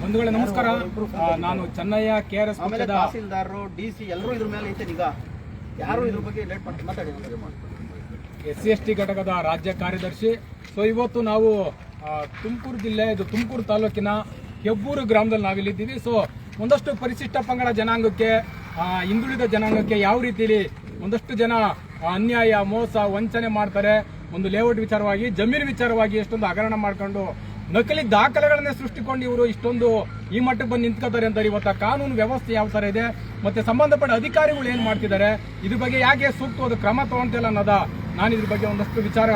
ಬಂಧುಗಳೇ ನಮಸ್ಕಾರ. ನಾನು ಚೆನ್ನಯ್ಯ KRS ಪಕ್ಷದ ತಹಸೀಲ್ದಾರರು DC ಎಲ್ಲರೂ ಇದ್ರ ಮೇಲೆ ಐತೆ. ಈಗ ಯಾರು ಇದ್ರ ಬಗ್ಗೆ ಲೇಟ್ ಮಾಡಿ ಮಾತಾಡಿ. SC/ST ಘಟಕದ ರಾಜ್ಯ ಕಾರ್ಯದರ್ಶಿ. ಸೊ ಇವತ್ತು ನಾವು ತುಮಕೂರು ಜಿಲ್ಲೆ, ಇದು ತುಮಕೂರು ತಾಲೂಕಿನ ಹೆಬ್ಬೂರು ಗ್ರಾಮದಲ್ಲಿ ನಾವಿಲ್ಲಿದ್ದೀವಿ. ಸೊ ಒಂದಷ್ಟು ಪರಿಶಿಷ್ಟ ಪಂಗಡ ಜನಾಂಗಕ್ಕೆ, ಹಿಂದುಳಿದ ಜನಾಂಗಕ್ಕೆ ಯಾವ ರೀತಿಯಲ್ಲಿ ಒಂದಷ್ಟು ಜನ ಅನ್ಯಾಯ, ಮೋಸ, ವಂಚನೆ ಮಾಡ್ತಾರೆ. ಒಂದು ಲೇಔಟ್ ವಿಚಾರವಾಗಿ, ಜಮೀನು ವಿಚಾರವಾಗಿ ಎಷ್ಟೊಂದು ಹಗರಣ ಮಾಡ್ಕೊಂಡು ನಕಲಿ ದಾಖಲೆಗಳನ್ನೇ ಸೃಷ್ಟಿಕೊಂಡು ಇವರು ಇಷ್ಟೊಂದು ಈ ಮಟ್ಟಕ್ಕೆ ಬಂದು ನಿಂತ್ಕೋತಾರೆ ಅಂತ. ಇವತ್ತು ಕಾನೂನು ವ್ಯವಸ್ಥೆ ಯಾವ ತರ ಇದೆ, ಮತ್ತೆ ಸಂಬಂಧಪಟ್ಟ ಅಧಿಕಾರಿಗಳು ಏನ್ ಮಾಡ್ತಿದ್ದಾರೆ, ಇದ್ರ ಬಗ್ಗೆ ಯಾಕೆ ಸೂಕ್ತವಾದ ಕ್ರಮ ತಗೊಂತಿಲ್ಲ ಅನ್ನೋದ ನಾನು ಇದ್ರ ಬಗ್ಗೆ ಒಂದಷ್ಟು ವಿಚಾರ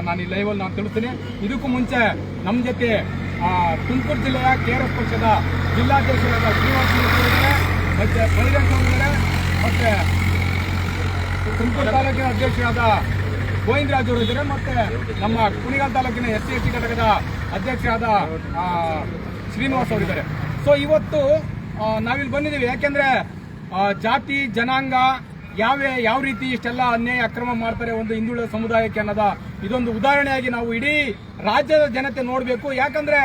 ನಾನು ಈ ಲೈವ್ ಅಲ್ಲಿ ನಾನು ತಿಳಿಸ್ತೀನಿ. ಇದಕ್ಕೂ ಮುಂಚೆ ನಮ್ಮ ಜೊತೆ ತುಮಕೂರು ಜಿಲ್ಲೆಯ KRS ಪಕ್ಷದ ಜಿಲ್ಲಾಧ್ಯಕ್ಷರಾದ ಶ್ರೀನಿವಾಸ ಮತ್ತೆ ಬೈರೇಶ್ ಅವರಿದ್ದಾರೆ, ಮತ್ತೆ ತುಮಕೂರು ತಾಲೂಕಿನ ಅಧ್ಯಕ್ಷರಾದ ಗೋವಿಂದರಾಜ್ ಅವರು ಇದ್ದಾರೆ, ಮತ್ತೆ ನಮ್ಮ ಕುಣಿಗಲ್ ತಾಲೂಕಿನ SC/ST ಘಟಕದ ಅಧ್ಯಕ್ಷರಾದ ಶ್ರೀನಿವಾಸ್ ಅವರಿದ್ದಾರೆ. ಸೊ ಇವತ್ತು ನಾವಿಲ್ಲಿ ಬಂದಿದ್ದೀವಿ ಯಾಕೆಂದ್ರೆ ಜಾತಿ, ಜನಾಂಗ ಯಾವ ರೀತಿ ಇಷ್ಟೆಲ್ಲ ಅನ್ಯಾಯ, ಅಕ್ರಮ ಮಾಡ್ತಾರೆ ಒಂದು ಹಿಂದುಳಿದ ಸಮುದಾಯಕ್ಕೆ ಅನ್ನೋದ ಇದೊಂದು ಉದಾಹರಣೆಯಾಗಿ ನಾವು ಇಡೀ ರಾಜ್ಯದ ಜನತೆ ನೋಡಬೇಕು. ಯಾಕಂದ್ರೆ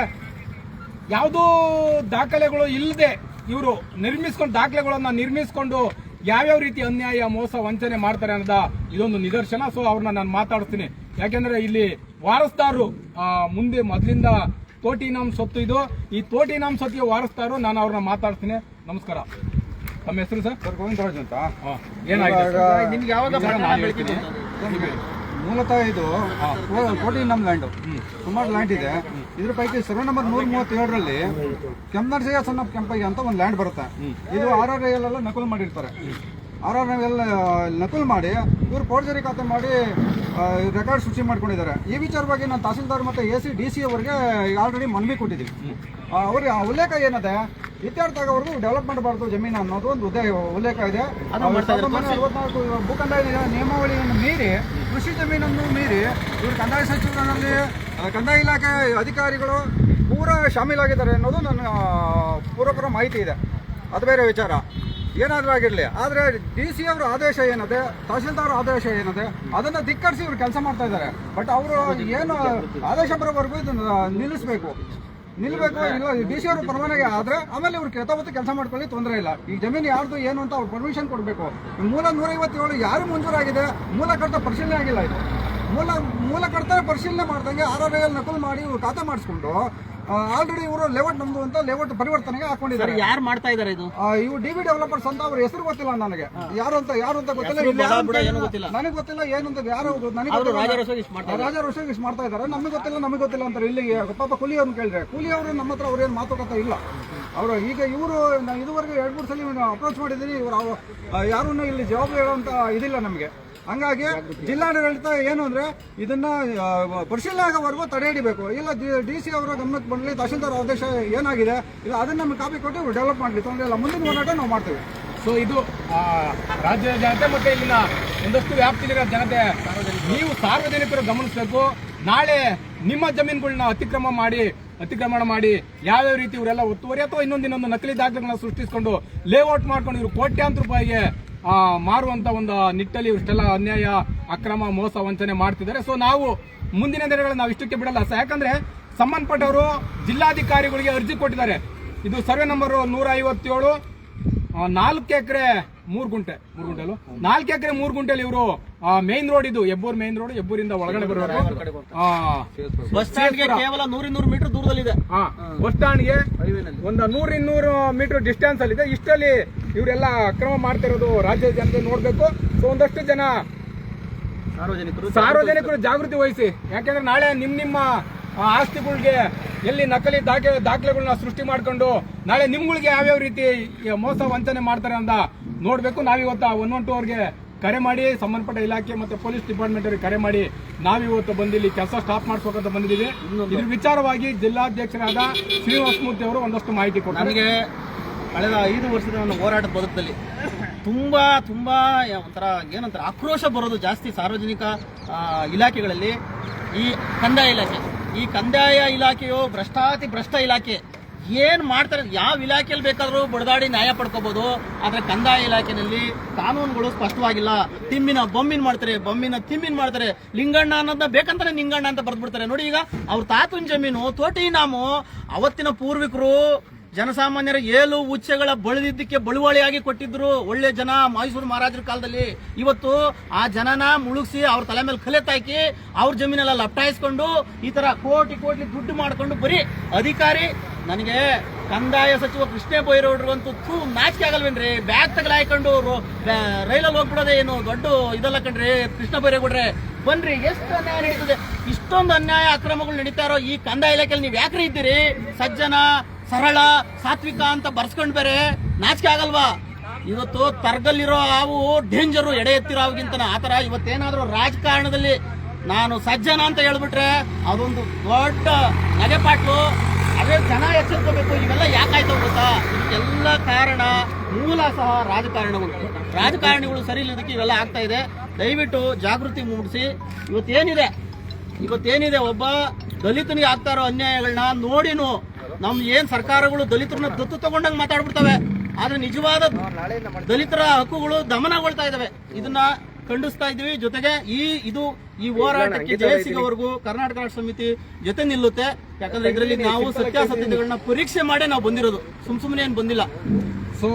ಯಾವುದೋ ದಾಖಲೆಗಳು ಇಲ್ಲದೆ ಇವರು ದಾಖಲೆಗಳನ್ನ ನಿರ್ಮಿಸಿಕೊಂಡು ಯಾವ್ಯಾವ ರೀತಿ ಅನ್ಯಾಯ, ಮೋಸ, ವಂಚನೆ ಮಾಡ್ತಾರೆ ಅನ್ನೋದ ಇದೊಂದು ನಿದರ್ಶನ. ಸೊ ಅವ್ರನ್ನ ನಾನು ಮಾತಾಡ್ತೀನಿ. ಯಾಕೆಂದ್ರೆ ಇಲ್ಲಿ ವಾರಸ್ದಾರರು ಮುಂದೆ ಮೊದಲಿಂದ ತೋಟಿನಾಮ್ ಸ್ವತ್ತು ಇದು, ಈ ತೋಟಿನಾಮ್ ಸ್ವತ್ತಿಗೆ ವಾರಸ್ದಾರು. ನಾನು ಅವ್ರನ್ನ ಮಾತಾಡ್ತೀನಿ. ನಮಸ್ಕಾರ, ತಮ್ಮ ಹೆಸರು ಸರ್? ಗೋವಿಂದರಾಜ್ ಅಂತ. ನಿಮ್ಗೆ ಯಾವಾಗ ಮೂಲತಃ ಇದು ಕೋಟಿ ನಮ್ ಲ್ಯಾಂಡ್, ಸುಮಾರು ಲ್ಯಾಂಡ್ ಇದೆ. ಇದ್ರ ಪೈಕಿ ಸರ್ವೆ ನಂಬರ್ 137ರಲ್ಲಿ ಕೆಂಪನರಸಯ್ಯ ಸಣ್ಣ ಕೆಂಪಯ್ಯ ಅಂತ ಒಂದು ಲ್ಯಾಂಡ್ ಬರುತ್ತೆ. ಇದು RRIL ಎಲ್ಲ ನಕಲು ಮಾಡಿರ್ತಾರೆ. RRIL ನಕಲು ಮಾಡಿ ಇವರು ಫೋರ್ಜರಿ ಖಾತೆ ಮಾಡಿ ರೆಕಾರ್ಡ್ ಸೃಷ್ಟಿ ಮಾಡ್ಕೊಂಡಿದ್ದಾರೆ. ಈ ವಿಚಾರವಾಗಿ ನಾನು ತಹಸೀಲ್ದಾರ್ ಮತ್ತೆ AC DC ಅವರಿಗೆ ಆಲ್ರೆಡಿ ಮನವಿ ಕೊಟ್ಟಿದ್ದೀವಿ. ಅವ್ರಿಗೆ ಉಲ್ಲೇಖ ಏನದೆ, ಇತ್ಯರ್ಥ ಆಗೋವರೆಗೂ ಡೆವಲಪ್ ಮಾಡಬಾರ್ದು ಜಮೀನು ಅನ್ನೋದು ಒಂದು ಉಲ್ಲೇಖ ಇದೆ. 1944 ಭೂ ಕಂದಾಯ ನಿಯಮಾವಳಿಯನ್ನು ಮೀರಿ, ಕೃಷಿ ಜಮೀನನ್ನು ಮೀರಿ ಇವರು ಕಂದಾಯ ಸಚಿವರಲ್ಲಿ, ಕಂದಾಯ ಇಲಾಖೆ ಅಧಿಕಾರಿಗಳು ಪೂರಾ ಶಾಮೀಲಾಗಿದ್ದಾರೆ ಅನ್ನೋದು ನನ್ನ ಪೂರ್ವಕರ ಮಾಹಿತಿ ಇದೆ. ಅದು ಬೇರೆ ವಿಚಾರ, ಏನಾದರೂ ಆಗಿರಲಿ. ಆದರೆ DC ಅವರ ಆದೇಶ ಏನಿದೆ, ತಹಸೀಲ್ದಾರ್ ಆದೇಶ ಏನಿದೆ, ಅದನ್ನು ಧಿಕ್ಕರಿಸಿ ಇವರು ಕೆಲಸ ಮಾಡ್ತಾ ಇದ್ದಾರೆ. ಬಟ್ ಅವರು ಏನು ಆದೇಶ ಬರೋವರೆಗೂ ಇದನ್ನು ನಿಲ್ಲಿಸಬೇಕು. ಇಲ್ಲ DC ಅವರು ಪರವಾನಗಿ ಆದ್ರೆ ಆಮೇಲೆ ಇವ್ರು ಯಥಾವತ್ತು ಕೆಲಸ ಮಾಡ್ಕೊಳ್ಳಿ, ತೊಂದರೆ ಇಲ್ಲ. ಈ ಜಮೀನು ಯಾರ್ದು ಏನು ಅಂತ ಅವ್ರು ಪರ್ಮಿಷನ್ ಕೊಡಬೇಕು. ಮೂಲ 157 ಯಾರು ಮಂಜೂರಾಗಿದೆ, ಮೂಲಕರ್ತ ಪರಿಶೀಲನೆ ಆಗಿಲ್ಲ. ಇದು ಮೂಲಕರ್ತ ಪರಿಶೀಲನೆ ಮಾಡ್ದಂಗೆ RRIL ನಕಲು ಮಾಡಿ ಇವ್ರು ಖಾತೆ ಮಾಡಿಸ್ಕೊಂಡು ಆಲ್ರೆಡಿ ಇವರು ಲೇಔಟ್ ನಮ್ದು ಅಂತ ಲೇಔಟ್ ಪರಿವರ್ತನೆಗೆ ಹಾಕೊಂಡಿದ್ದಾರೆ. ಯಾರು ಮಾಡ್ತಾ ಇದ್ದಾರೆ ಇದು? ಇವು DB ಡೆವಲಪರ್ಸ್ ಅಂತ. ಅವ್ರ ಹೆಸರು ಗೊತ್ತಿಲ್ಲ ನನಗೆ, ಯಾರು ಅಂತ ಗೊತ್ತಿಲ್ಲ, ನನಗೆ ಗೊತ್ತಿಲ್ಲ ಏನಂತ ಯಾರು ರಾಜಾರೋಷ ಮಾಡ್ತಾ ಇದ್ದಾರೆ. ನಮಗೆ ಗೊತ್ತಿಲ್ಲ ಅಂತಾರೆ. ಇಲ್ಲಿ ಪಾಪ ಕೂಲಿಯವ್ರನ್ನ ಕೇಳಿದ್ರೆ ಕೂಲಿಯವರು ನಮ್ಮ ಹತ್ರ ಅವ್ರೇನು ಮಾತುಕತೆ ಇಲ್ಲ. ಅವರು ಈಗ ಇವರು ಇದುವರೆಗೆ 2-3 ಸಲ ಅಪ್ರೋಚ್ ಮಾಡಿದ್ದೀನಿ. ಇವರು ಯಾರೂ ಇಲ್ಲಿ ಜವಾಬ್ದಾರಿ ಹೇಳುವಂತ ಇದಿಲ್ಲ ನಮಗೆ. ಹಂಗಾಗಿ ಜಿಲ್ಲಾಡಳಿತ ಏನು ಅಂದ್ರೆ ಇದನ್ನ ಪರಿಶೀಲನೆ ಆಗೋವರೆಗೂ ತಡೆ ಹಿಡಿಬೇಕು. ಇಲ್ಲ DC ಅವರ ಗಮನಕ್ಕೆ ಬಂದ್ಲಿ, ತಹಸೀಲ್ದಾರ್ ಆದೇಶ ಏನಾಗಿದೆ ಇಲ್ಲ ಅದನ್ನ ನಮಗೆ ಕಾಪಿ ಕೊಟ್ಟು ಡೆವಲಪ್ ಮಾಡಲಿ, ತೊಂದರೆ ಇಲ್ಲ. ಮುಂದಿನ ಹೋರಾಟ ನಾವು ಮಾಡ್ತೇವೆ. ಸೊ ಇದು ರಾಜ್ಯದ ಜನತೆ ಮತ್ತೆ ಇಲ್ಲಿನ ಒಂದಷ್ಟು ವ್ಯಾಪ್ತಿಲಿರೋ ಜನತೆ, ನೀವು ಸಾರ್ವಜನಿಕರು ಗಮನಿಸಬೇಕು. ನಾಳೆ ನಿಮ್ಮ ಜಮೀನುಗಳನ್ನ ಅತಿಕ್ರಮಣ ಮಾಡಿ ಯಾವ್ಯಾವ ರೀತಿ ಇವರೆಲ್ಲ ಒತ್ತುವರಿ ಅಥವಾ ಇನ್ನೊಂದು ನಕಲಿ ದಾಖಲೆಗಳನ್ನ ಸೃಷ್ಟಿಸಿಕೊಂಡು ಲೇಔಟ್ ಮಾಡ್ಕೊಂಡು ಇವರು ಕೋಟ್ಯಾಂತರ ರೂಪಾಯಿಗೆ ಮಾರುವಂತ ಒಂದು ನಿಟ್ಟಲ್ಲಿ ಇಷ್ಟೆಲ್ಲ ಅನ್ಯಾಯ, ಅಕ್ರಮ, ಮೋಸ, ವಂಚನೆ ಮಾಡ್ತಿದ್ದಾರೆ. ಸೊ ನಾವು ಮುಂದಿನ ದಿನಗಳಲ್ಲಿ ನಾವು ಇಷ್ಟಕ್ಕೆ ಬಿಡಲ್ಲ. ಯಾಕಂದ್ರೆ ಸಂಬಂಧಪಟ್ಟವರು ಜಿಲ್ಲಾಧಿಕಾರಿಗಳಿಗೆ ಅರ್ಜಿ ಕೊಟ್ಟಿದ್ದಾರೆ. ಇದು ಸರ್ವೆ ನಂಬರ್ 157, 4 ಎಕರೆ 3 ಗುಂಟೆ 4 ಎಕರೆ 3 ಗುಂಟೆಯಲ್ಲಿ ಇವರು ಮೇನ್ ರೋಡ್, ಇದು ಹೆಬ್ಬೂರ್ ಮೇನ್ ರೋಡ್, ಹೆಬ್ಬೂರಿಂದ ಒಳಗಡೆ ಬರಬೇಕು. ಬಸ್ ಸ್ಟ್ಯಾಂಡ್ಗೆ ಕೇವಲ 100-200 ಮೀಟರ್ ದೂರದಲ್ಲಿದೆ. ಬಸ್ ಸ್ಟ್ಯಾಂಡ್ಗೆ ಒಂದು 100-200 ಮೀಟರ್ ಡಿಸ್ಟೆನ್ಸ್ ಅಲ್ಲಿ ಇದೆ. ಇಷ್ಟಲ್ಲಿ ಇವರೆಲ್ಲ ಅಕ್ರಮ ಮಾಡ್ತಿರೋದು ರಾಜ್ಯದ ಜನತೆ ನೋಡ್ಬೇಕು. ಸೊ ಒಂದಷ್ಟು ಜನ ಸಾರ್ವಜನಿಕರು ಜಾಗೃತಿ ವಹಿಸಿ. ಯಾಕೆಂದ್ರೆ ನಾಳೆ ನಿಮ್ಮ ಆಸ್ತಿಗಳಿಗೆ ಎಲ್ಲಿ ನಕಲಿ ದಾಖಲೆಗಳನ್ನ ಸೃಷ್ಟಿ ಮಾಡ್ಕೊಂಡು ನಾಳೆ ನಿಮ್ಗಳಿಗೆ ಯಾವ್ಯಾವ ರೀತಿ ಮೋಸ, ವಂಚನೆ ಮಾಡ್ತಾರೆ ಅಂತ ನೋಡ್ಬೇಕು. ನಾವಿವತ್ತು 112 ಅವ್ರಿಗೆ ಕರೆ ಮಾಡಿ, ಸಂಬಂಧಪಟ್ಟ ಇಲಾಖೆ ಮತ್ತೆ ಪೊಲೀಸ್ ಡಿಪಾರ್ಟ್ಮೆಂಟ್ ಅವರಿಗೆ ಕರೆ ಮಾಡಿ ನಾವಿವತ್ತು ಬಂದಿಲ್ಲಿ ಕೆಲಸ ಸ್ಟಾಪ್ ಮಾಡಿಸ್ಬೇಕಂತ ಬಂದಿದ್ದೀವಿ. ಇದ್ರ ವಿಚಾರವಾಗಿ ಜಿಲ್ಲಾಧ್ಯಕ್ಷರಾದ ಶ್ರೀನಿವಾಸ ಮೂರ್ತಿ ಅವರು ಒಂದಷ್ಟು ಮಾಹಿತಿ ಕೊಡ್ತಾರೆ. ನನಗೆ ಕಳೆದ 5 ವರ್ಷದ ನನ್ನ ಹೋರಾಟದ ಬದುಕಲ್ಲಿ ತುಂಬಾ ಒಂಥರ ಏನಂತಾರೆ ಆಕ್ರೋಶ ಬರೋದು ಜಾಸ್ತಿ ಸಾರ್ವಜನಿಕ ಇಲಾಖೆಗಳಲ್ಲಿ. ಈ ಕಂದಾಯ ಇಲಾಖೆಯು ಭ್ರಷ್ಟ ಇಲಾಖೆ. ಏನ್ ಮಾಡ್ತಾರೆ, ಯಾವ ಇಲಾಖೆಯಲ್ಲಿ ಬೇಕಾದ್ರೂ ಬಡದಾಡಿ ನ್ಯಾಯ ಪಡ್ಕೋಬಹುದು. ಆದ್ರೆ ಕಂದಾಯ ಇಲಾಖೆಯಲ್ಲಿ ಕಾನೂನುಗಳು ಸ್ಪಷ್ಟವಾಗಿಲ್ಲ. ತಿಮ್ಮಿನ ಬೊಮ್ಮಿನ ಮಾಡ್ತಾರೆ, ಬೊಮ್ಮಿನ ತಿಮ್ಮಿನ ಮಾಡ್ತಾರೆ. ಲಿಂಗಣ್ಣ ಅನ್ನೋದನ್ನ ಬೇಕಂತಾನೆ ಲಿಂಗಣ್ಣ ಅಂತ ಬರ್ದ್ಬಿಡ್ತಾರೆ. ನೋಡಿ, ಈಗ ಅವ್ರ ತಾತನ ಜಮೀನು ತೋಟಿ ಇನಾಮು ಅವತ್ತಿನ ಪೂರ್ವಿಕರು ಜನಸಾಮಾನ್ಯರ ಏಳು ಉಚ್ಚೆಗಳ ಬಳಿದಿದ್ದಕ್ಕೆ ಬಳುವಳಿಯಾಗಿ ಕೊಟ್ಟಿದ್ರು. ಒಳ್ಳೆ ಜನ ಮೈಸೂರು ಮಹಾರಾಜರ ಕಾಲದಲ್ಲಿ. ಇವತ್ತು ಆ ಜನನ ಮುಳುಗಿಸಿ ಅವ್ರ ತಲೆ ಮೇಲೆ ಕಲೆ ತಾಕಿ ಅವ್ರ ಜಮೀನೆಲ್ಲ ಲಪ್ಟಾಯಿಸ್ಕೊಂಡು ಈ ತರ ಕೋಟಿ ಕೋಟಿ ದುಡ್ಡು ಮಾಡ್ಕೊಂಡು ಬರೀ ಅಧಿಕಾರಿ. ನನಗೆ ಕಂದಾಯ ಸಚಿವ ಕೃಷ್ಣ ಬೈರೇಗೌಡರಿಗಂತೂ ನಾಚಿಕೆ ಆಗಲ್ವೇನ್ರಿ? ಬ್ಯಾಗ್ ತಗಲಾಯ್ಕೊಂಡು ರೈಲಲ್ಲಿ ಹೋಗ್ಬಿಡೋದೇ ಏನು ದೊಡ್ಡ ಇದಲ್ಲ ಕಣ್ರಿ. ಕೃಷ್ಣ ಬೈರೇಗೌಡ್ರೆ ಬನ್ರಿ, ಎಷ್ಟು ಅನ್ಯಾಯ ನಡೀತದೆ. ಇಷ್ಟೊಂದು ಅನ್ಯಾಯ ಅಕ್ರಮಗಳು ನಡೀತಾ ಇರೋ ಈ ಕಂದಾಯ ಇಲಾಖೆಯಲ್ಲಿ ನೀವು ಯಾಕ್ರಿ ಇದ್ದೀರಿ? ಸಜ್ಜನ, ಸರಳ, ಸಾತ್ವಿಕ ಅಂತ ಬರ್ಸ್ಕೊಂಡ್ ಬೇರೆ ನಾಚಿಕೆ ಆಗಲ್ವಾ? ಇವತ್ತು ತರ್ಗಲ್ಲಿರೋ ಹಾವು ಡೇಂಜರು ಎಡೆ ಎತ್ತಿರೋ ಹಾವಿಗಿಂತನ. ಆತರ ಇವತ್ತೇನಾದ್ರೂ ರಾಜಕಾರಣದಲ್ಲಿ ನಾನು ಸಜ್ಜನ ಅಂತ ಹೇಳ್ಬಿಟ್ರೆ ಅದೊಂದು ದೊಡ್ಡ ನಗೆಪಾಟ್ಲು. ಅದೇ ಜನ ಎಚ್ಚರಿಕೋಬೇಕು. ಇವೆಲ್ಲ ಯಾಕಾಯ್ತು ಗೊತ್ತಾ? ಇದಕ್ಕೆಲ್ಲ ಕಾರಣ ಮೂಲ ಸಹ ರಾಜಕಾರಣಿಗಳು ಸರಿ ಇಲ್ಲದಕ್ಕೆ ಇವೆಲ್ಲ ಆಗ್ತಾ ಇದೆ. ದಯವಿಟ್ಟು ಜಾಗೃತಿ ಮೂಡಿಸಿ. ಇವತ್ತೇನಿದೆ ಒಬ್ಬ ದಲಿತನಿಗೆ ಆಗ್ತಾ ಇರೋ ಅನ್ಯಾಯಗಳನ್ನ ನೋಡಿನು ನಮ್ ಏನ್ ಸರ್ಕಾರಗಳು ದಲಿತರನ್ನ ದತ್ತು ತಗೊಂಡಂಗ್ ಮಾತಾಡ್ಬಿಡ್ತವೆ. ಆದ್ರೆ ನಿಜವಾದ ದಲಿತರ ಹಕ್ಕುಗಳು ದಮನಗೊಳ್ತಾ ಇದಾವೆ. ಇದನ್ನ ಖಂಡಿಸ್ತಾ ಇದೀವಿ. ಜೊತೆಗೆ ಈ ಹೋರಾಟಕ್ಕೆ ಜಯ ಸಿಗೋವರೆಗೂ ಕರ್ನಾಟಕ ರಾಷ್ಟ್ರ ಸಮಿತಿ ಜೊತೆ ನಿಲ್ಲುತ್ತೆ. ಯಾಕಂದ್ರೆ ಇದರಲ್ಲಿ ನಾವು ಸತ್ಯಾಸತ್ಯತೆಗಳನ್ನ ಪರೀಕ್ಷೆ ಮಾಡೇ ನಾವು ಬಂದಿರೋದು, ಸುಮ್ನೆ ಏನ್ ಬಂದಿಲ್ಲ. ಸೊ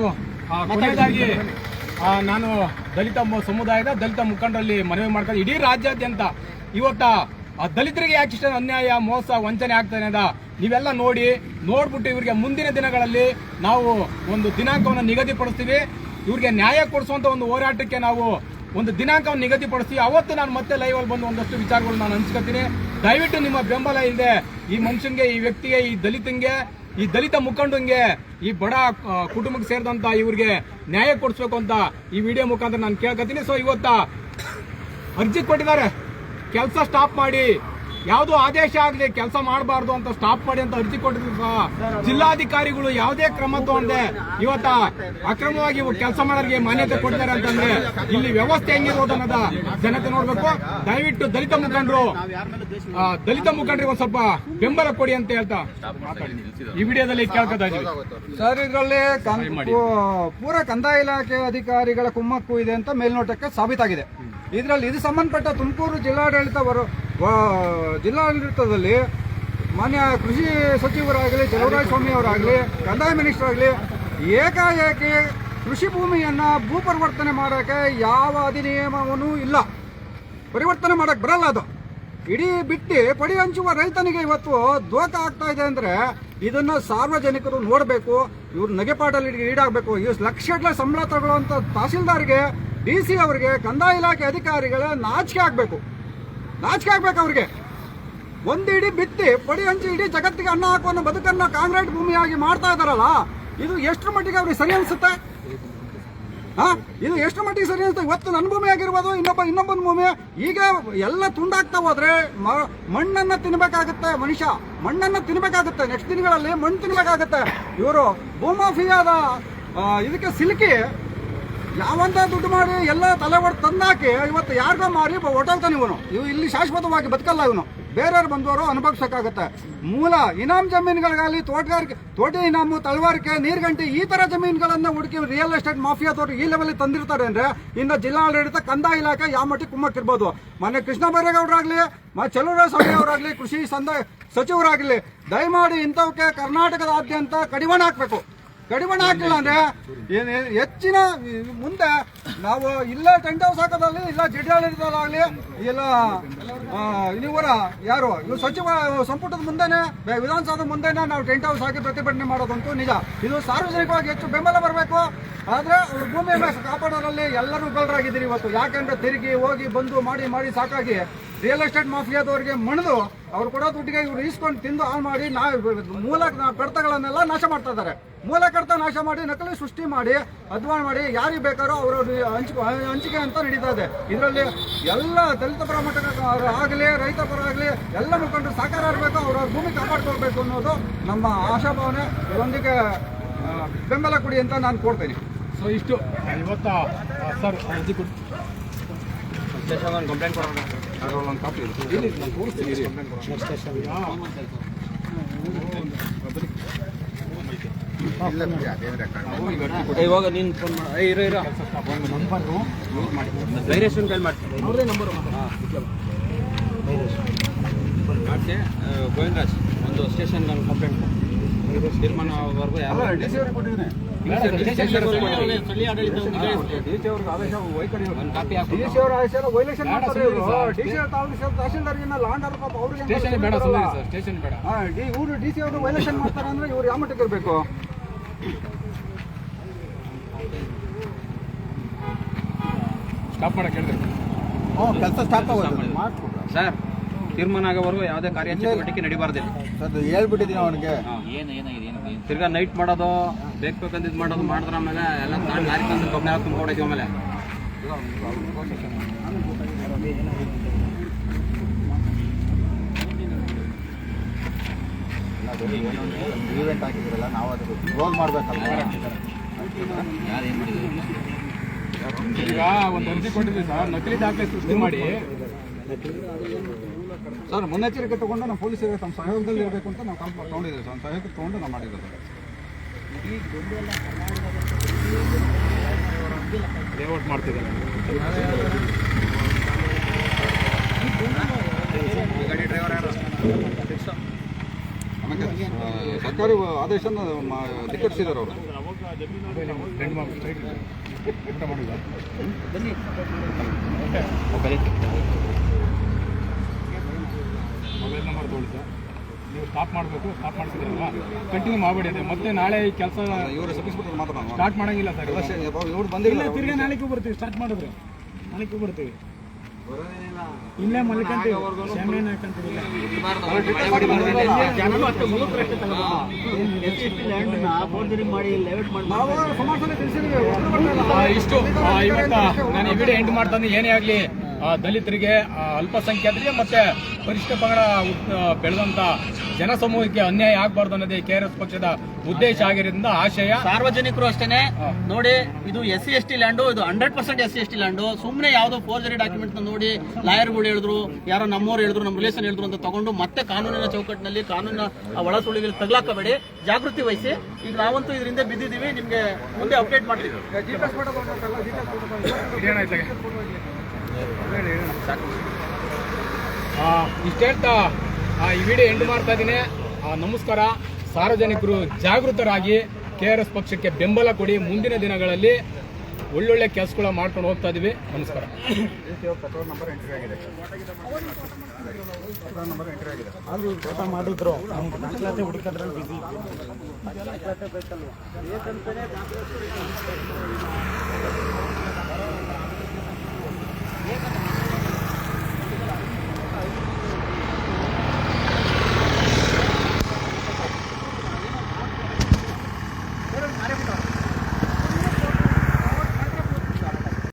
ಕೊನೆಯದಾಗಿ ನಾನು ದಲಿತ ಸಮುದಾಯದ ದಲಿತ ಮುಖಂಡರಲ್ಲಿ ಮನವಿ ಮಾಡ್ಕೊಂಡು ಇಡೀ ರಾಜ್ಯಾದ್ಯಂತ ಇವತ್ತ ದಲಿತರಿಗೆ ಯಾಕೆ ಇಷ್ಟ ಅನ್ಯಾಯ, ಮೋಸ, ವಂಚನೆ ಆಗ್ತಾನೆ ಅದ ನೀವೆಲ್ಲ ನೋಡ್ಬಿಟ್ಟು ಇವ್ರಿಗೆ ಮುಂದಿನ ದಿನಗಳಲ್ಲಿ ನಾವು ಒಂದು ದಿನಾಂಕವನ್ನು ನಿಗದಿಪಡಿಸ್ತೀವಿ. ಇವ್ರಿಗೆ ನ್ಯಾಯ ಕೊಡಿಸುವಂತ ಒಂದು ಹೋರಾಟಕ್ಕೆ ನಾವು ಒಂದು ದಿನಾಂಕವನ್ನು ನಿಗದಿಪಡಿಸ್ತೀವಿ. ಅವತ್ತು ನಾನು ಮತ್ತೆ ಲೈವ್ ಅಲ್ಲಿ ಬಂದು ಒಂದಷ್ಟು ವಿಚಾರಗಳು ನಾನು ಹಂಚ್ಕೊತೀನಿ. ದಯವಿಟ್ಟು ನಿಮ್ಮ ಬೆಂಬಲ ಇಲ್ಲದೆ ಈ ಮನುಷ್ಯನ್ಗೆ, ಈ ವ್ಯಕ್ತಿಗೆ, ಈ ದಲಿತಂಗೆ, ಈ ದಲಿತ ಮುಖಂಡಂಗೆ, ಈ ಬಡ ಕುಟುಂಬಕ್ಕೆ ಸೇರಿದಂತ ಇವ್ರಿಗೆ ನ್ಯಾಯ ಕೊಡಿಸ್ಬೇಕು ಅಂತ ಈ ವಿಡಿಯೋ ಮುಖಾಂತರ ನಾನು ಕೇಳ್ಕೊತೀನಿ. ಸೊ ಇವತ್ತ ಅರ್ಜಿ ಕೊಟ್ಟಿದ್ದಾರೆ, ಕೆಲಸ ಸ್ಟಾಪ್ ಮಾಡಿ, ಯಾವುದೋ ಆದೇಶ ಆಗಲಿ ಕೆಲಸ ಮಾಡಬಾರ್ದು ಅಂತ ಸ್ಟಾಪ್ ಮಾಡಿ ಅಂತ ಅರ್ಜಿ ಕೊಟ್ಟಿದ್ರು ಸಹ ಜಿಲ್ಲಾಧಿಕಾರಿಗಳು ಯಾವುದೇ ಕ್ರಮ ತಗೊಂಡೆ ಇವತ್ತ ಅಕ್ರಮವಾಗಿ ಕೆಲಸ ಮಾಡೋರಿಗೆ ಮಾನ್ಯತೆ ಕೊಟ್ಟಿದ್ದಾರೆ ಅಂತಂದ್ರೆ ಇಲ್ಲಿ ವ್ಯವಸ್ಥೆ ಹೆಂಗಿರೋದು ಅನ್ನೋದ ಜನತೆ ನೋಡ್ಬೇಕು. ದಯವಿಟ್ಟು ದಲಿತ ಮುಖಂಡರಿಗೆ ಒಂದು ಸ್ವಲ್ಪ ಬೆಂಬಲ ಕೊಡಿ ಅಂತ ಹೇಳ್ತಾ ಈ ವಿಡಿಯೋದಲ್ಲಿ ಕೇಳ್ಕೊತಾ ಇದೀವಿ. ಸರ್, ಇದರಲ್ಲಿ ಪೂರ ಕಂದಾಯ ಇಲಾಖೆ ಅಧಿಕಾರಿಗಳ ಕುಮ್ಮಕ್ಕು ಇದೆ ಅಂತ ಮೇಲ್ನೋಟಕ್ಕೆ ಸಾಬೀತಾಗಿದೆ. ಇದರಲ್ಲಿ ಇದು ಸಂಬಂಧಪಟ್ಟ ತುಮಕೂರು ಜಿಲ್ಲಾಡಳಿತದಲ್ಲಿ ಮಾನ್ಯ ಕೃಷಿ ಸಚಿವರಾಗಲಿ, ಚಲುವರಾಯಸ್ವಾಮಿ ಅವರಾಗಲಿ, ಕಂದಾಯ ಮಿನಿಸ್ಟರ್ ಆಗಲಿ ಏಕಾಏಕಿ ಕೃಷಿ ಭೂಮಿಯನ್ನು ಭೂ ಪರಿವರ್ತನೆ ಮಾಡೋಕ್ಕೆ ಯಾವ ಅಧಿನಿಯಮವೂ ಇಲ್ಲ. ಪರಿವರ್ತನೆ ಮಾಡೋಕ್ಕೆ ಬರಲ್ಲ. ಅದು ಇಡೀ ಬಿಟ್ಟು ಪಡಿ ಹಂಚುವ ರೈತನಿಗೆ ಇವತ್ತು ದೋಖ ಆಗ್ತಾ ಇದೆ ಅಂದರೆ ಇದನ್ನ ಸಾರ್ವಜನಿಕರು ನೋಡಬೇಕು. ಇವ್ರು ನಗೆಪಾಟಲ್ಲಿ ಈಡಾಗಬೇಕು. ಇವ್ರು ಲಕ್ಷಗಟ್ಟಲೆ ಸಂಬಳ ತಗೊಳ್ಳುವಂಥ ತಹಸೀಲ್ದಾರ್ಗೆ, DC ಅವರಿಗೆ, ಕಂದಾಯ ಇಲಾಖೆ ಅಧಿಕಾರಿಗಳ ನಾಚಿಕೆ ಆಗ್ಬೇಕು ಅವ್ರಿಗೆ. ಒಂದು ಇಡೀ ಬಿತ್ತಿ ಪಡಿ ಹಂಚಿ ಇಡೀ ಜಗತ್ತಿಗೆ ಅನ್ನ ಹಾಕುವ ಬದುಕನ್ನ ಕಾಂಕ್ರೀಟ್ ಭೂಮಿಯಾಗಿ ಮಾಡ್ತಾ ಇದಾರಲ್ಲ, ಇದು ಎಷ್ಟು ಮಟ್ಟಿಗೆ ಅವ್ರಿಗೆ ಸರಿ ಅನ್ಸುತ್ತೆ? ಇದು ಎಷ್ಟು ಮಟ್ಟಿಗೆ ಸರಿ ಅನ್ಸುತ್ತೆ? ಇವತ್ತು ನನ್ನ ಭೂಮಿ ಆಗಿರ್ಬೋದು, ಇನ್ನೊಬ್ಬನ ಭೂಮಿ. ಈಗ ಎಲ್ಲ ತುಂಡಾಗ್ತಾ ಹೋದ್ರೆ ಮಣ್ಣನ್ನ ತಿನ್ಬೇಕಾಗುತ್ತೆ. ಮನುಷ್ಯ ಮಣ್ಣನ್ನ ತಿನ್ಬೇಕಾಗುತ್ತೆ. ನೆಕ್ಸ್ಟ್ ದಿನಗಳಲ್ಲಿ ಮಣ್ಣು ತಿನ್ಬೇಕಾಗುತ್ತೆ. ಇವರು ಭೂಮಾಫಿಯಾದ ಇದಕ್ಕೆ ಸಿಲುಕಿ ಯಾವಂತ ದುಡ್ಡು ಮಾಡಿ ಎಲ್ಲ ತಲೆ ಹೊಡೆದು ತಂದಾಕಿ ಇವತ್ತು ಯಾರಿಗೋ ಮಾರಿ ಹೊಟ್ಟೋಗ್ತಾನೆ. ಇವು ಇಲ್ಲಿ ಶಾಶ್ವತವಾಗಿ ಬದುಕಲ್ಲ. ಇವನು ಬೇರೆಯವ್ರು ಬಂದವರು ಅನುಭವಿಸೋಕ್ಕಾಗುತ್ತೆ. ಮೂಲ ಇನಾಮ್ ಜಮೀನುಗಳಿಗಾಗಲಿ, ತೋಟಿ ಇನಾಮು, ತಳವಾರಿಕೆ, ನೀರ್ಗಂಟಿ ಈ ತರ ಜಮೀನುಗಳನ್ನ ಹುಡುಕಿ ರಿಯಲ್ ಎಸ್ಟೇಟ್ ಮಾಫಿಯಾದವರು ಈ ಲೆವೆಲ್ ತಂದಿರ್ತಾರೆ ಅಂದ್ರೆ ಇನ್ನು ಜಿಲ್ಲಾಡಳಿತ, ಕಂದಾಯ ಇಲಾಖೆ ಯಾವ ಮಟ್ಟಿಗೆ ಕುಮ್ಮಕ್ಕಿರ್ಬೋದು. ಮೊನ್ನೆ ಕೃಷ್ಣ ಬೈರೇಗೌಡರಾಗ್ಲಿ, ಚಲುವರಾಯಸ್ವಾಮಿ ಅವರಾಗ್ಲಿ, ಕೃಷಿ ಸಚಿವರಾಗ್ಲಿ, ದಯಮಾಡಿ ಇಂಥವಕ್ಕೆ ಕರ್ನಾಟಕದಾದ್ಯಂತ ಕಡಿವಾಣ ಹಾಕ್ಬೇಕು. ಕಡಿವಾಣ ಹಾಕಿಲ್ಲ ಅಂದ್ರೆ ಹೆಚ್ಚಿನ ಮುಂದೆ ನಾವು ಇಲ್ಲ ಟೆಂಟ್ ಹೌಸ್ ಹಾಕೋದಲ್ಲಿ, ಇಲ್ಲ ಜಿಲ್ಲಾಡಳಿತದಾಗಲಿ, ಇಲ್ಲ ಇವರ ಯಾರು ಇವು ಸಚಿವ ಸಂಪುಟದ ಮುಂದೆನೆ, ವಿಧಾನಸೌಧದ ಮುಂದೆನೆ ನಾವು ಟೆಂಟ್ ಹೌಸ್ ಹಾಕಿ ಪ್ರತಿಭಟನೆ ಮಾಡೋದಂತೂ ನಿಜ. ಇದು ಸಾರ್ವಜನಿಕವಾಗಿ ಹೆಚ್ಚು ಬೆಂಬಲ ಬರಬೇಕು. ಆದ್ರೆ ಅವ್ರ ಭೂಮಿಯನ್ನು ಕಾಪಾಡೋದ್ರಲ್ಲಿ ಎಲ್ಲರೂ ವಿಫಲರಾಗಿದ್ದೀರಿ ಇವತ್ತು. ಯಾಕೆಂದ್ರೆ ತಿರುಗಿ ಹೋಗಿ ಬಂದು ಮಾಡಿ ಸಾಕಾಗಿ ರಿಯಲ್ ಎಸ್ಟೇಟ್ ಮಾಫಿಯಾದವರಿಗೆ ಮಣಿದು ಅವ್ರು ಕೊಡೋ ದುಡ್ಡಿಗೆ ಇವ್ರು ಈಸ್ಕೊಂಡು ತಿಂದು ಹಾಳು ಮಾಡಿ ಮೂಲ ಕಡತಗಳನ್ನೆಲ್ಲ ನಾಶ ಮಾಡ್ತಾ ಇದ್ದಾರೆ. ಮೂಲ ಕಡತ ನಾಶ ಮಾಡಿ ನಕಲಿ ಸೃಷ್ಟಿ ಮಾಡಿ ಅಧ್ವಾನ ಮಾಡಿ ಯಾರಿಗೆ ಬೇಕಾರೋ ಅವರ ಹಂಚಿಕೆ ಅಂತ ನಡೀತಾ ಇದೆ. ಇದರಲ್ಲಿ ಎಲ್ಲ ದಲಿತ ಪರ ಆಗಲಿ, ರೈತ ಪರ ಆಗಲಿ ಎಲ್ಲ ಮುಖಂಡರು ಸಹಕಾರ ಇರಬೇಕು. ಅವರ ಭೂಮಿ ಕಾಪಾಡ್ಕೊಳ್ಬೇಕು ಅನ್ನೋದು ನಮ್ಮ ಆಶಾಭಾವನೆ. ಇದರೊಂದಿಗೆ ಬೆಂಬಲ ಕೊಡಿ ಅಂತ ನಾನು ಕೋರ್ತೇನೆ. ಸೊ ಇಷ್ಟು ಇವತ್ತ ಸರ್ ಅರ್ಜಿ ಕೊಡಿ. ಕಂಪ್ಲೇಂಟ್ ಕೊಡೋಣ. ಒಂದು ಕಾಪಿ ಇದೆ, ನಾನು ತೋರಿಸ್ತೀನಿ. ಇವಾಗ ನೀನು ಫೋನ್ ಮಾಡಿ ಇರೋ ಧೈರ್ಯಶ್ವನ್ ಕೈ ಮಾಡ್ತೀನಿ ಮಾಡಿಸಿ ಗೋವಿಂದರಾಜ್ ಒಂದು ಸ್ಟೇಷನ್ ನಾನು ಕಂಪ್ಲೇಂಟ್ ತೀರ್ಮಾನವರೆಗೂ ಯಾರು ಸ್ಥಳೀಯ ಆಡಳಿತ ಸ್ಟೇಷನ್ ಬೇಡ ಸರ್, ಸ್ಟೇಷನ್ ಬೇಡ. ಇವರು ಡಿ ಸಿ ಅವರು ವೈಲೇಷನ್ ಮಾಡ್ತಾರೆ ಅಂದ್ರೆ ಇವ್ರು ಯಾವ ಮಟ್ಟಕ್ಕೆ ಇರಬೇಕು? ಸ್ಟಾಪ್ ಮಾಡಕ್ಕೆ ಹೇಳಿದ್ರೆ ಕೆಲಸ ಸ್ಟಾಪ್ ಸರ್ ತೀರ್ಮಾನ ಆಗೋವರೆಗೂ ಯಾವುದೇ ಕಾರ್ಯಚಟುವಟಿಕೆ ನಡಿಬಾರ್ದಿಲ್ಲ. ಸರ್ ಹೇಳ್ಬಿಟ್ಟಿದ್ದೀನಿ ಅವನಿಗೆ. ತಿರ್ಗಾ ನೈಟ್ ಮಾಡೋದು ಬೇಕಂತ ಇದು ಮಾಡೋದು ಮಾಡಿದ್ರ ಆಮೇಲೆ ಎಲ್ಲ ನಾನು ಲಾರಿ ತಂದು ಗೊಬ್ಬರ ತುಂಬಿಕೊಡೈತಿ ಆಮೇಲೆ ಈವೆಂಟ್ ಹಾಕಿದ್ರಲ್ಲ ನಾವು ಅದು ಕ್ಲೋಸ್ ಮಾಡ್ಬೇಕಲ್ಲ. ಈಗ ಒಂದು ಅರ್ಜಿ ಕೊಟ್ಟಿದ್ವಿ ಸರ್, ನಕಲಿ ದಾಖಲೆ ಸೃಷ್ಟಿ ಮಾಡಿ. ಸರ್ ಮುನ್ನೆಚ್ಚರಿಕೆ ತಗೊಂಡು ನಾವು ಪೊಲೀಸರಿಗೆ ತಮ್ಮ ಸಹಯೋಗದಲ್ಲಿ ಇರಬೇಕು ಅಂತ ನಾವು ಕಂಪ್ಲೇಂಟ್ ತೊಗೊಂಡಿದ್ದೀವಿ ಸರ್. ಸಹಯೋಗ ತೊಗೊಂಡು ನಾವು ಮಾಡಿರೋದು. ಲೇಔಟ್ ಮಾಡ್ತಿದ್ದಾರೆ. ಗಾಡಿ ಡ್ರೈವರ್ ಯಾರು ಆಮೇಲೆ ಸರ್ಕಾರಿ ಆದೇಶನ ಧಿಕ್ಕರಿಸಿದ್ದಾರೆ ಅವರು. ಊಟ ಮಾಡಿಲ್ಲ ಮೊಬೈಲ್ ನಂಬರ್ ತಗೊಳ್ಳಿ ಸರ್. ನೀವು ಸ್ಟಾಪ್ ಮಾಡಬೇಕು, ಸ್ಟಾಪ್ ಮಾಡಿಸಿದ್ರಲ್ಲ ಕಂಟಿನ್ಯೂ ಮಾಡಬೇಡಿ. ಅದೇ ಮತ್ತೆ ನಾಳೆ ಈ ಕೆಲಸ ಇವರು ಸಬ್ಸ್ಕ್ರಿಪ್ಟರ್ ಮಾತ್ರ ನಾವು ಸ್ಟಾರ್ಟ್ ಮಾಡಂಗಿಲ್ಲ ಸರ್. ಇವ್ರು ಬಂದಿಲ್ಲ. ತಿರ್ಗಿ ನಾಳೆಗೂ ಬರ್ತೀವಿ, ಸ್ಟಾರ್ಟ್ ಮಾಡಿದ್ರೆ ನಾಳೆಗೂ ಬರ್ತೀವಿ. ಇಲ್ಲೇ ಮಲ್ಕೊಂತೀವಿ, ಶಾಮಿಯಾನ ಹಾಕೊಂತೀವಿ. ಇಷ್ಟು ಇವತ್ತ ನಾನು ಈ ವಿಡಿಯೋ ಎಂಡ್ ಮಾಡ್ತಾನೆ. ಏನೇ ಆಗಲಿ ದಲಿತರಿಗೆ, ಅಲ್ಪಸಂಖ್ಯಾತರಿಗೆ ಮತ್ತೆ ಪರಿಶಿಷ್ಟ ಪಂಗಡ ಬೆಳೆದಂತ ಜನಸಮೂಹಕ್ಕೆ ಅನ್ಯಾಯ ಆಗಬಾರ್ದು ಅನ್ನೋದೇ KRS ಪಕ್ಷದ ಉದ್ದೇಶ ಆಗಿರೋದ್ರಿಂದ ಆಶಯ. ಸಾರ್ವಜನಿಕರು ಅಷ್ಟೇನೆ ನೋಡಿ, ಇದು SC/ST ಲ್ಯಾಂಡು, ಇದು 100% SC/ST ಲ್ಯಾಂಡು. ಸುಮ್ಮನೆ ಯಾವುದೋ ಫೋರ್ಜರಿ ಡಾಕ್ಯುಮೆಂಟ್ ನೋಡಿ ಲಾಯರ್ಗಳು ಹೇಳಿದ್ರು, ಯಾರೋ ನಮ್ಮವ್ರು ಹೇಳಿದ್ರು, ನಮ್ಮ ರಿಲೇಷನ್ ಹೇಳಿದ್ರು ಅಂತ ತಗೊಂಡು ಮತ್ತೆ ಕಾನೂನಿನ ಚೌಕಟ್ಟಿನಲ್ಲಿ ಕಾನೂನಿನ ಒಳ ಸುಳಿಗಳು ತಗ್ಲಾಕಬೇಡಿ. ಜಾಗೃತಿ ವಹಿಸಿ. ಈಗ ನಾವಂತೂ ಇದರಿಂದ ಬಿದ್ದಿದ್ದೀವಿ, ನಿಮ್ಗೆ ಮುಂದೆ ಅಪ್ಡೇಟ್ ಮಾಡ್ತೀವಿ. ಇಷ್ಟ ಹೇಳ್ತಾ ಈ ವಿಡಿಯೋ ಎಂಡ್ ಮಾಡ್ತಾ ಇದ್ದೀನಿ. ನಮಸ್ಕಾರ. ಸಾರ್ವಜನಿಕರು ಜಾಗೃತರಾಗಿ KRS ಪಕ್ಷಕ್ಕೆ ಬೆಂಬಲ ಕೊಡಿ. ಮುಂದಿನ ದಿನಗಳಲ್ಲಿ ಒಳ್ಳೊಳ್ಳೆ ಕೆಲಸಗಳ ಮಾಡ್ಕೊಂಡು ಹೋಗ್ತಾ ಇದೀವಿ. ನಮಸ್ಕಾರ. ಮಾಡಿದ್ರು ಬೇರೆ